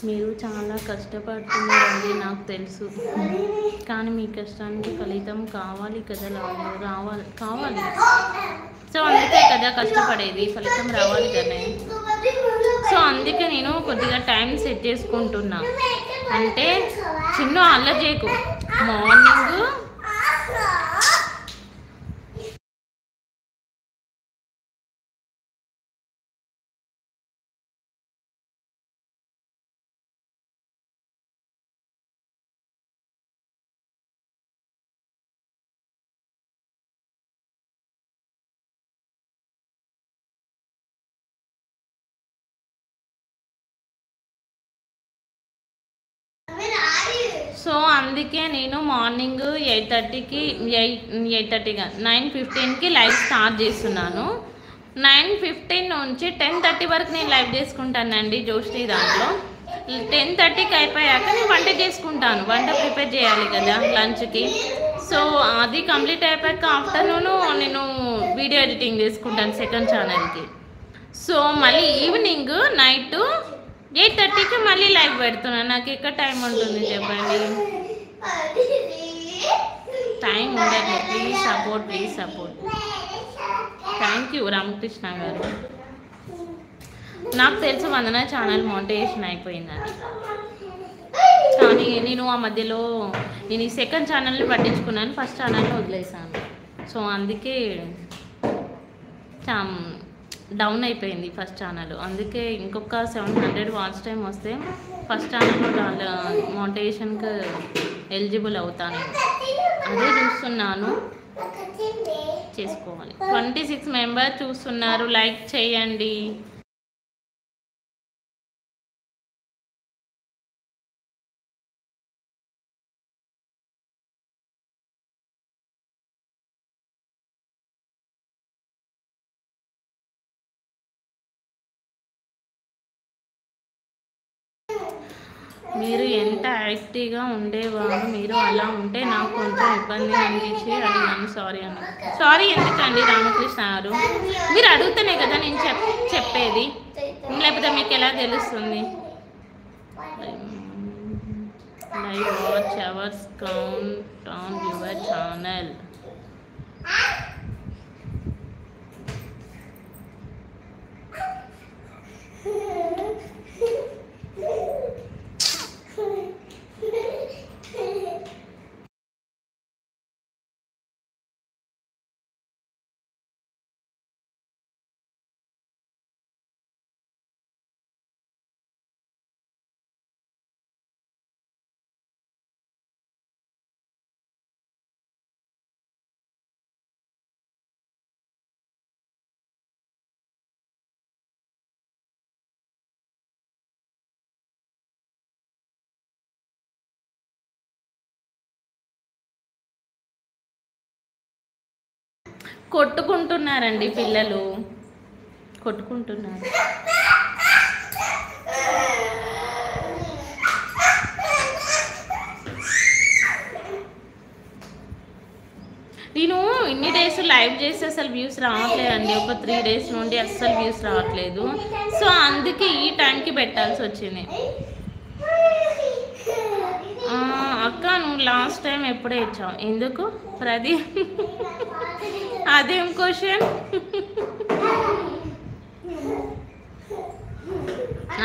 మీరు చాలా కష్టపడుతున్నారండి నాకు తెలుసు, కానీ మీ కష్టానికి ఫలితం కావాలి కదా, కావాలి. సో అందుకే కదా కష్టపడేది, ఫలితం రావాలి కదా. సో అందుకే నేను కొద్దిగా టైం సెట్ చేసుకుంటున్నా. అంటే చిన్న అల్లజేకు మార్నింగ్ సో అందుకే నేను మార్నింగ్ 8:30కి 9:15కి లైవ్ స్టార్ట్ చేస్తున్నాను. 9:15 నుంచి 10:30 వరకు నేను లైవ్ చేసుకుంటానండి జోష్ని దాంట్లో. 10:30కి అయిపోయాక నేను వంట చేసుకుంటాను, వంట ప్రిపేర్ చేయాలి కదా లంచ్కి. సో అది కంప్లీట్ అయిపోయాక ఆఫ్టర్నూన్ నేను వీడియో ఎడిటింగ్ చేసుకుంటాను సెకండ్ ఛానల్కి. సో మళ్ళీ ఈవినింగ్ నైట్ 8:30కి మళ్ళీ లైవ్ పెడుతున్నాను. నాకు ఎక్కడ టైం ఉంటుంది చెప్పండి, టైం ఉండదు. Please support. Thank you Ramakrishna గారు. నాకు తెలుసు వందన ఛానల్ మోనిటైజేషన్ అయిపోయిందని, కానీ నేను ఆ మధ్యలో నేను ఈ సెకండ్ ఛానల్ని పట్టించుకున్నాను, ఫస్ట్ ఛానల్ని వదిలేసాను. సో అందుకే డౌన్ అయిపోయింది ఫస్ట్ ఛానల్. అందుకే ఇంకొక 700 వాచ్ టైం వస్తే ఫస్ట్ ఛానల్లో మోనిటైజేషన్కి ఎలిజిబుల్ అవుతాను. అదే చూస్తున్నాను, చేసుకోవాలి. 26 మెంబర్స్ చూస్తున్నారు, లైక్ చేయండి. మీరు ఎంత యాక్టివ్గా ఉండేవారు, మీరు అలా ఉంటే నాకు కొంచెం ఇబ్బంది అనిపించి అడిగాను, సారీ ఎందుకండి రామకృష్ణ గారు, మీరు అడుగుతూనే కదా నేను చెప్పేది, లేకపోతే మీకు ఎలా తెలుస్తుంది. Live watch hours count on your channel. కొట్టుకుంటున్నారండి పిల్లలు, కొట్టుకుంటున్నారు. నేను ఇన్ని డేస్ లైవ్ చేస్తే అసలు వ్యూస్ రావట్లేదండి, ఒక 3 డేస్ నుండి అస్సలు వ్యూస్ రావట్లేదు. సో అందుకే ఈ టైంకి పెట్టాల్సి వచ్చింది. అక్క నువ్వు లాస్ట్ టైం ఎప్పుడే ఇచ్చావు ఎందుకు ప్రదీప్? అదేం క్వశ్చన్,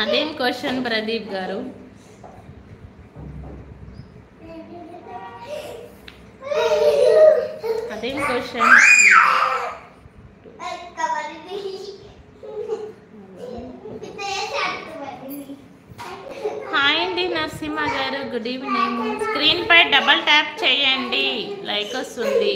అదేం క్వశ్చన్ ప్రదీప్ గారు? అదేం క్వశ్చన్? హాయ్ అండి నరసింహ గారు, గుడ్ ఈవినింగ్. స్క్రీన్ పై డబల్ ట్యాప్ చేయండి, లైక్ వస్తుంది.